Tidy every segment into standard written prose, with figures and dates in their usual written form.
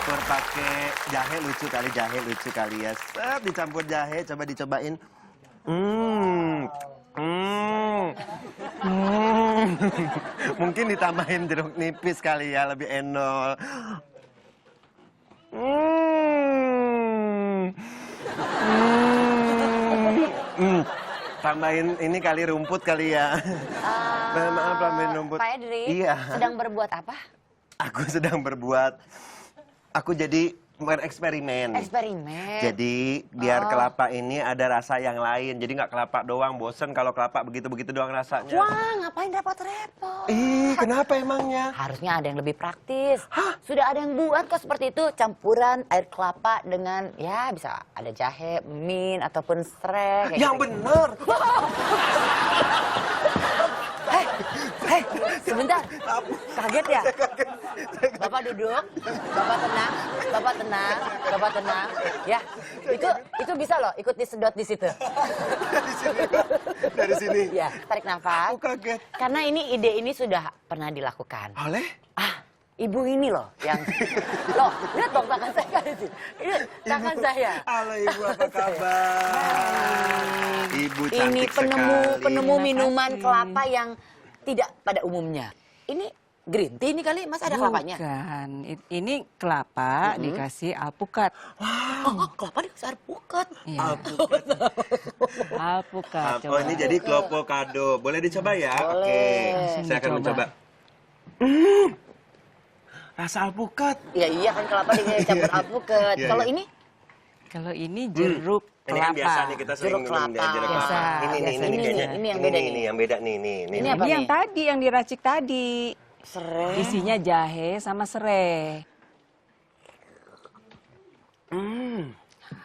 dicampur pakai jahe lucu kali ya. Set, dicampur jahe, coba dicobain. Mungkin ditambahin jeruk nipis kali ya, lebih enol. Tambahin ini kali rumput kali ya. Maaf, tambahin rumput. Pak Edri, Iya. sedang berbuat apa? Aku jadi bereksperimen. Eksperimen. Jadi biar kelapa ini ada rasa yang lain. Jadi nggak kelapa doang, bosen kalau kelapa begitu-begitu doang rasanya. Wah, ngapain repot-repot? Ih, kenapa emangnya? Harusnya ada yang lebih praktis. Hah? Sudah ada yang buat kok seperti itu. Campuran air kelapa dengan, ya bisa ada jahe, mint, ataupun serai. Yang bener. Hei, sebentar. Kaget ya? Bapak duduk, Bapak tenang. Ya, itu bisa loh, ikut disedot di situ. Dari sini. Ya, tarik nafas. Aku kaget. Karena ide ini sudah pernah dilakukan. Oleh? Ibu ini loh yang, loh, lihat dong tangan saya di sini. Ini tangan saya. Halo Ibu, apa kabar? Ibu Ini cantik sekali. penemu minuman kelapa yang tidak pada umumnya. Ini green tea ini kali, Mas, ada kelapanya? Bukan, ini kelapa dikasih alpukat. Oh, kelapa dikasih alpukat. Iya. Alpukat. Alpukat. Oh, ini jadi klopo kado. Boleh dicoba ya? Boleh. Oke. Saya akan mencoba. Rasa alpukat. Iya kan kelapa dicampur alpukat. Iya, Kalau iya. ini Kalau ini jeruk Ini kan biasa kelapa. nih kita sering Jeruk minum kelapa. jeruk Biasa, kelapa. Ini biasanya. kayaknya. Ini yang beda nih. Ini yang beda nih. Ini apa Ini yang nih? tadi, yang diracik tadi. serai. Isinya jahe sama serai.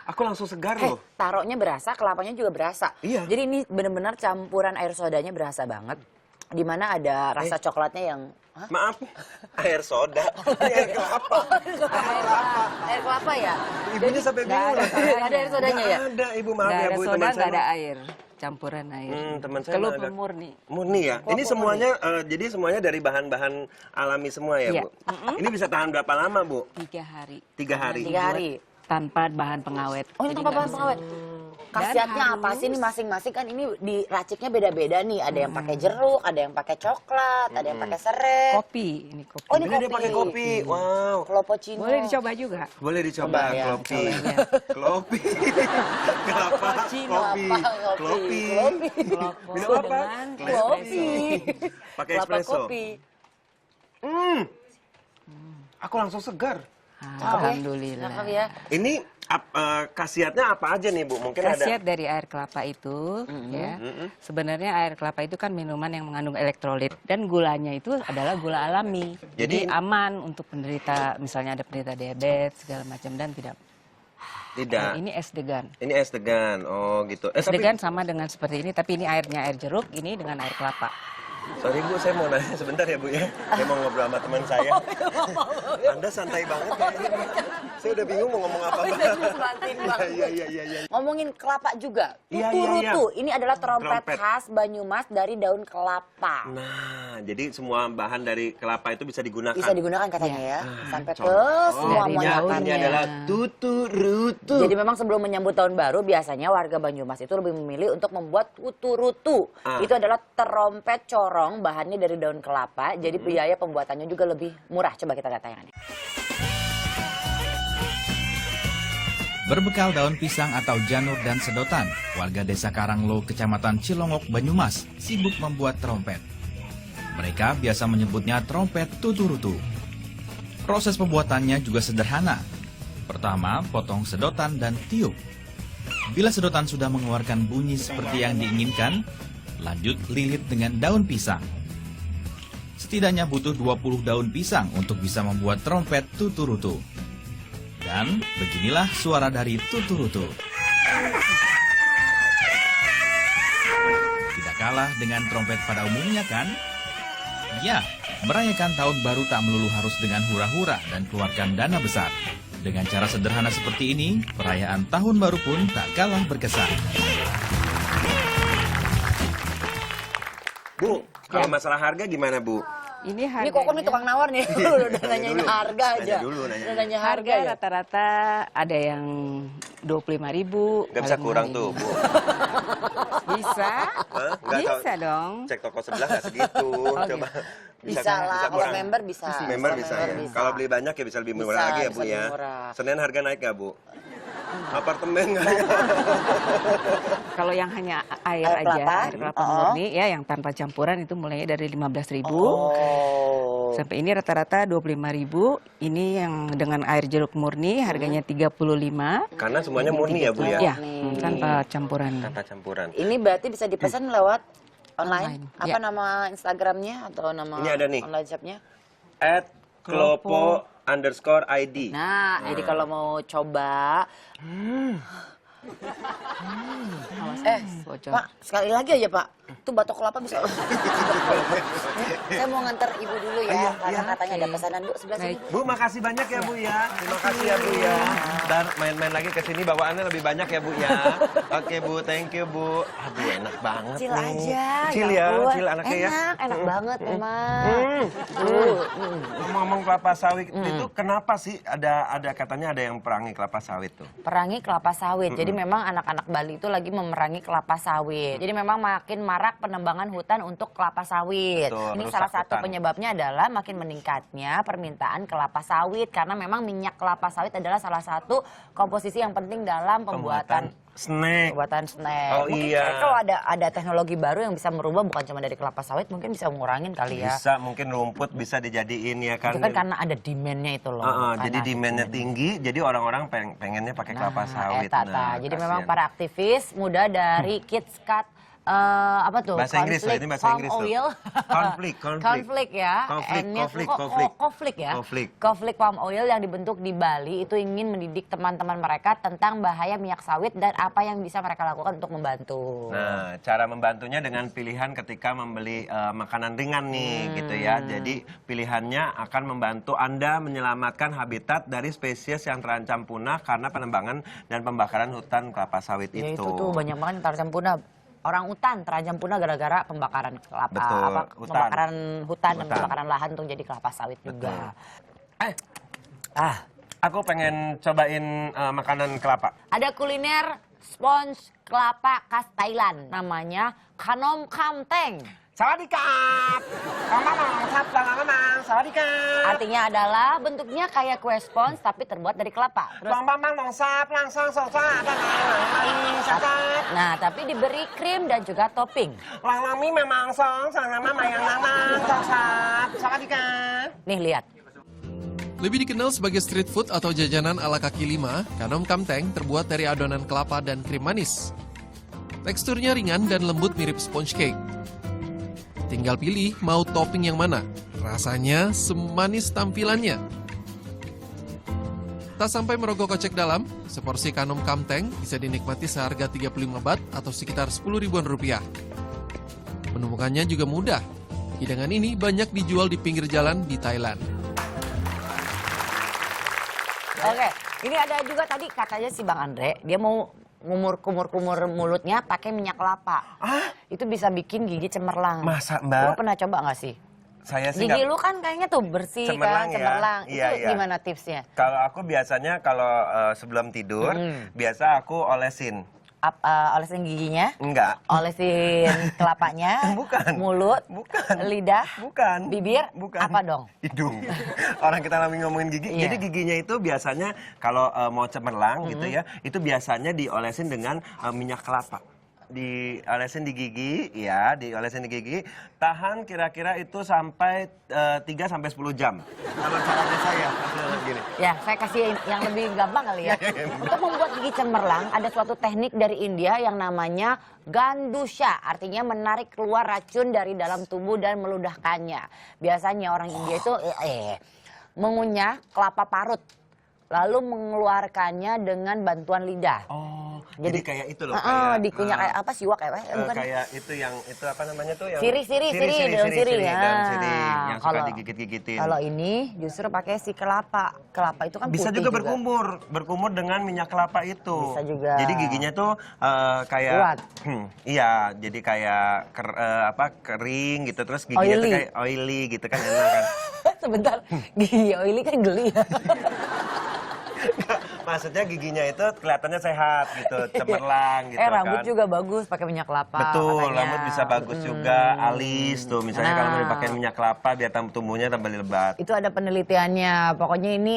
Aku langsung segar loh. Taruhnya berasa, kelapanya juga berasa. Iya. Jadi ini benar-benar campuran air sodanya berasa banget. Dimana ada rasa coklatnya yang... Hah? Maaf, air soda. Ini air kelapa. Air kelapa ya? Ibunya sampai bingung. Nggak ada air sodanya ya? Nggak ada, Ibu. Maaf Nggak ya, ada Bu. soda, Teman nggak saya ada air. Campuran air. teman saya Kelup agak- murni. Murni ya? Ini semuanya, jadi semuanya dari bahan-bahan alami semua ya, Iya. Bu? Ini bisa tahan berapa lama, Bu? 3 hari. 3 hari. 3 hari. Tanpa bahan pengawet. Oh, ini Jadi tanpa nggak bahan bisa. pengawet. Khasiatnya apa sih ini masing-masing kan ini diraciknya beda-beda nih. Ada yang pakai jeruk, ada yang pakai coklat, ada yang pakai serai. Kopi, ini kopi. Oh, ini Ini dia pakai kopi. Wow. Klopocino. Boleh dicoba juga. Boleh dicoba Coba ya, kopi. coba. Kopi. Kelapa, kopi. Apa? Kopi. Klopo Minum apa? dengan Kopi. Pakai Kelapa espresso. kopi. Aku langsung segar. Alhamdulillah. Cakep ya. Ini khasiatnya apa aja nih, Bu? Mungkin ada. Khasiat dari air kelapa itu, ya, sebenarnya air kelapa itu kan minuman yang mengandung elektrolit dan gulanya itu adalah gula alami. Jadi- Jadi aman untuk penderita, misalnya ada penderita diabetes segala macam dan tidak. Tidak. Ini es degan. Ini es degan. Oh, gitu. Es degan sama dengan seperti ini, tapi ini airnya air jeruk, ini dengan air kelapa. Sorry Bu, saya mau nanya sebentar ya Bu ya. Saya mau ngobrol sama teman saya. Anda santai banget kayaknya. Saya udah bingung mau ngomong apa. Iya. Ngomongin kelapa juga. Iya, Tutu-rutu. Ini adalah trompet Trompet. khas Banyumas dari daun kelapa. Nah, jadi semua bahan dari kelapa itu bisa digunakan. Bisa digunakan katanya ya. Sampai ke semua Dari monyakannya. daunnya. Ini adalah tutu-rutu. Jadi memang sebelum menyambut tahun baru biasanya warga Banyumas itu lebih memilih untuk membuat tutu-rutu. Itu adalah trompet corong, bahannya dari daun kelapa. Jadi biaya pembuatannya juga lebih murah. Coba kita lihat tayangannya. Berbekal daun pisang atau janur dan sedotan, warga desa Karanglo, kecamatan Cilongok, Banyumas, sibuk membuat trompet. Mereka biasa menyebutnya trompet tutu-rutu. Proses pembuatannya juga sederhana. Pertama, potong sedotan dan tiup. Bila sedotan sudah mengeluarkan bunyi seperti yang diinginkan, lanjut lilit dengan daun pisang. Setidaknya butuh 20 daun pisang untuk bisa membuat trompet tutu-rutu. Dan beginilah suara dari tutu-rutu. Tidak kalah dengan trompet pada umumnya kan? Ya, merayakan tahun baru tak melulu harus dengan hura-hura dan keluarkan dana besar. Dengan cara sederhana seperti ini, perayaan tahun baru pun tak kalah berkesan. Bu, kalau masalah harga gimana Bu? Ini Ini harganya. Koko nih tukang nawar nih. Udah nanyain dulu. harga Nanya aja. dulu, nanya Udah dulu. nanya harga Harga ya. rata-rata ada yang 25.000. Nggak bisa paling kurang mahal tuh, ini. Bu. Bisa. Hah? Nggak tahu. Bisa dong. Cek toko sebelah nggak segitu. Coba. Bisa lah, kalau kurang. member bisa. Member Kalau bisa member ya. bisa. Kalau beli banyak ya bisa lebih murah Bisa, lagi ya, Bu bisa ya. lebih murah. Senin harga naik nggak, Bu? Apartemen nggak ya? Kalau yang hanya air Air aja, kelapa? air kelapa Oh. murni ya yang tanpa campuran itu mulainya dari 15.000 Oh. sampai ini rata-rata 25.000. Ini yang dengan air jeruk murni harganya 35. Karena semuanya murni ya, Bu ya? Ya, Murni. tanpa campuran. Tanpa campuran. Ini berarti bisa dipesan lewat online? Online, Apa ya. nama Instagramnya atau nama Ini ada nih. online shopnya? @klopo_id. Nah, jadi kalau mau coba, Bocor. Pak, sekali lagi aja Pak, itu batok kelapa bisa. Saya mau nganter ibu dulu ya, Iya, karena iya. katanya ada pesanan Bu sebelah sini. Baik. Bu. Bu, makasih banyak ya, Bu ya. Terima kasih ya, Bu ya. Dan main-main lagi ke sini bawaannya lebih banyak ya, Bu ya. Oke, Bu, thank you, Bu. Aduh, enak banget Cil nih. aja. Cil ya, ampun. cil anaknya ya. Enak banget memang. Ngomong kelapa sawit itu kenapa sih ada katanya ada yang perangi kelapa sawit tuh? Perangi kelapa sawit. Jadi memang anak-anak Bali itu lagi memerangi kelapa sawit. Jadi memang makin marak penebangan hutan untuk kelapa sawit. Betul, Ini rusak salah satu hutan. penyebabnya adalah makin meningkatnya permintaan kelapa sawit karena memang minyak kelapa sawit adalah salah satu komposisi yang penting dalam pembuatan snack. snack. Oh, Mungkin iya. kalau ada teknologi baru yang bisa merubah bukan cuma dari kelapa sawit, mungkin bisa ngurangin kali ya. Bisa mungkin rumput bisa dijadiin ya kan. Itu kan karena ada demand-nya itu loh. Karena Jadi ada demand-nya tinggi, jadi orang-orang pengennya pakai kelapa sawit. Jadi memang kasihan. para aktivis muda dari Kids Cut apa tuh? Bahasa Inggris loh, ini bahasa palm Inggris tuh. oil. Konflik. Konflik ya. Konflik ya. Konflik palm oil yang dibentuk di Bali itu ingin mendidik teman-teman mereka tentang bahaya minyak sawit dan apa yang bisa mereka lakukan untuk membantu. Nah, cara membantunya dengan pilihan ketika membeli makanan ringan nih, gitu ya. Jadi pilihannya akan membantu Anda menyelamatkan habitat dari spesies yang terancam punah karena penebangan dan pembakaran hutan kelapa sawit Ya itu. itu tuh banyak banget yang terancam punah. Orang hutan terancam punah gara-gara pembakaran kelapa, Betul, hutan. pembakaran hutan dan Hutan. pembakaran lahan untuk jadi kelapa sawit juga. Aku pengen cobain makanan kelapa. Ada kuliner sponge kelapa khas Thailand, namanya Kanom Kamteng. Sawadikap. Sawadikap. Artinya adalah bentuknya kayak kue sponge tapi terbuat dari kelapa. Terus, nah tapi diberi krim dan juga topping. Nih lihat. Lebih dikenal sebagai street food atau jajanan ala kaki lima, Kanom Kamteng terbuat dari adonan kelapa dan krim manis. Teksturnya ringan dan lembut mirip sponge cake. Tinggal pilih mau topping yang mana. Rasanya semanis tampilannya. Tak sampai merogoh kocek dalam, seporsi Kanom Kamteng bisa dinikmati seharga 35 baht atau sekitar 10 ribuan rupiah. Menemukannya juga mudah. Hidangan ini banyak dijual di pinggir jalan di Thailand. Oke, ini ada juga tadi katanya si Bang Andre, dia mau kumur mulutnya pakai minyak kelapa. Itu bisa bikin gigi cemerlang. Masa, Lu Mbak? pernah coba nggak sih? Saya sih Gigi nggak- lu kan kayaknya tuh bersih Cemerlang kan, ya? cemerlang. Iya, Itu iya. gimana tipsnya? Kalau aku biasanya kalau sebelum tidur, biasa aku olesin. Olesin giginya? Enggak. Olesin kelapanya? Bukan. Mulut? Bukan. Lidah? Bukan. Bibir? Bukan. Apa dong? Hidung. Orang kita lagi ngomongin gigi. Iya. Jadi giginya itu biasanya kalau mau cemerlang gitu ya, itu biasanya diolesin dengan minyak kelapa. Diolesin di gigi, ya, diolesin di gigi. Tahan kira-kira itu sampai 3 sampai 10 jam. Kalau caranya saya gini. Ya, saya kasih yang lebih gampang kali ya. Untuk membuat gigi cemerlang, ada suatu teknik dari India yang namanya gandusha. Artinya menarik keluar racun dari dalam tubuh dan meludahkannya. Biasanya orang India itu mengunyah kelapa parut. lalu mengeluarkannya dengan bantuan lidah. Oh, jadi kayak itu loh. Dikunyah kayak apa siwak kayak bukan? Kayak itu yang itu apa namanya tuh yang Sirih, daun sirih ya. daun sirih yang suka digigit-gigitin. Kalau ini justru pakai si kelapa. Kelapa itu kan bisa putih juga berkumur dengan minyak kelapa itu. Bisa juga. Jadi giginya tuh kayak Kuat. Iya, jadi kayak kering gitu terus giginya tuh kayak oily gitu kan enak kan. Sebentar, gigi oily kan geli ya. Maksudnya giginya itu kelihatannya sehat gitu, cemerlang gitu kan. Rambut juga bagus pakai minyak kelapa. Betul, katanya. rambut bisa bagus juga, alis tuh misalnya kalau mau dipakai minyak kelapa biar tumbuhnya tambah lebat. Itu ada penelitiannya. Pokoknya ini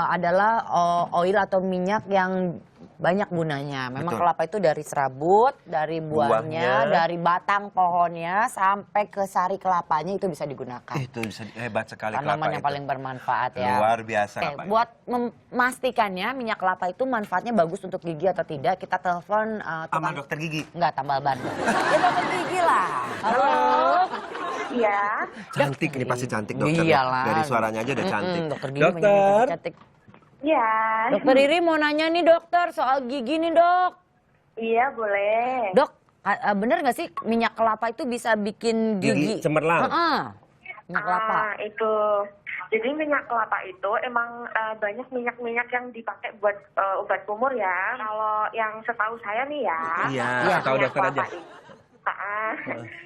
adalah oil atau minyak yang banyak gunanya. Memang Betul. kelapa itu dari serabut, dari buahnya, dari batang pohonnya sampai ke sari kelapanya itu bisa digunakan. Itu bisa hebat sekali Tanaman kelapa yang itu. paling bermanfaat ya. Luar biasa. Oke, kelapa itu. buat memastikannya minyak kelapa itu manfaatnya bagus untuk gigi atau tidak, kita telepon Sama dokter gigi. Enggak, tambal ban. Ya dokter gigi lah. Halo. Iya. Cantik ini pasti cantik dokter. Iyalah. Dari suaranya aja udah cantik. Dokter gigi Dokter. banyak cantik. Iya. Dokter Riri mau nanya nih dokter soal gigi nih dok. Iya, boleh. Dok, bener nggak sih minyak kelapa itu bisa bikin Gigi gigi? cemerlang. Minyak kelapa. Itu. Jadi minyak kelapa itu emang banyak minyak-minyak yang dipakai buat obat kumur ya. Kalau yang setahu saya nih ya. Iya, tahu minyak dokter kelapa aja.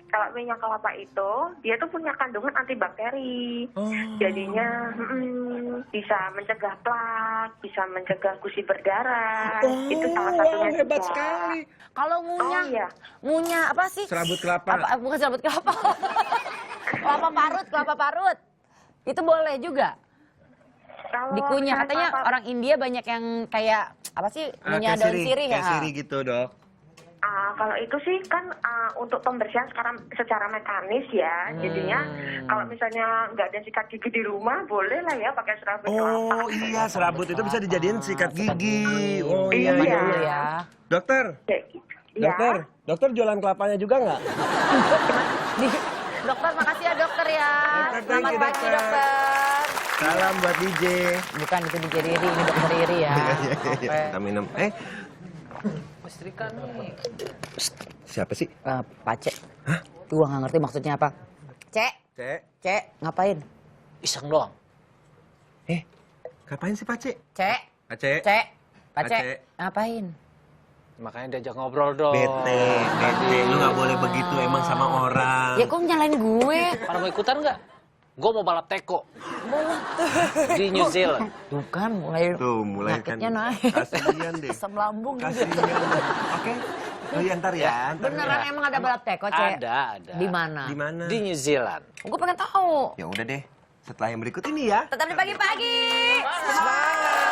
Kalau minyak kelapa itu dia tuh punya kandungan antibakteri. Oh. Jadinya bisa mencegah plak, bisa mencegah gusi berdarah. Itu salah satunya hebat juga. sekali. Kalau ngunyah, Oh, iya. ngunyah apa sih? Serabut kelapa. Bukan serabut kelapa. kelapa parut. Itu boleh juga Kalau dikunyah. Katanya kelapa- orang India banyak yang kayak apa sih? Ngunyah daun sirih ya. Kayak sirih gitu dok. Kalau itu sih kan untuk pembersihan sekarang secara mekanis ya. Jadinya kalau misalnya nggak ada sikat gigi di rumah, boleh lah ya pakai serabut kelapa. Oh iya, serabut itu bisa dijadiin sikat gigi. Oh iya, Iya. iya. Dulu ya. Dokter, Kayak gitu. Ya. dokter jualan kelapanya juga nggak? Dokter, makasih ya dokter ya. Dokter, thank Selamat you, pagi dokter. dokter. Salam buat DJ. Bukan itu DJ Riri, ini dokter Riri ya. Oke. Kita minum. Istrikan nih. Siapa sih? Pace. Hah? Gua nggak ngerti maksudnya apa. Cek, Cek. ngapain? Iseng doang. Ngapain sih Pace? Cek, Pace. Pace, Pace. ngapain? Makanya diajak ngobrol dong. Bete. Lu nggak boleh begitu emang sama orang. Ya kok nyalain gue? Pada mau ikutan nggak? Gue mau balap teko di New Zealand. Bukan, mulai Tuh, mulai kan. penyakitnya naik. Kasihan deh. Asam lambung juga. Kasihan. Oke. Lu ya ntar ya. ntar Beneran ya. emang ada balap teko, Cek? Ada. Di mana? Di mana? Di New Zealand. Gue pengen tahu. Ya udah deh. Setelah yang berikut ini ya. Tetap di pagi-pagi. Semangat.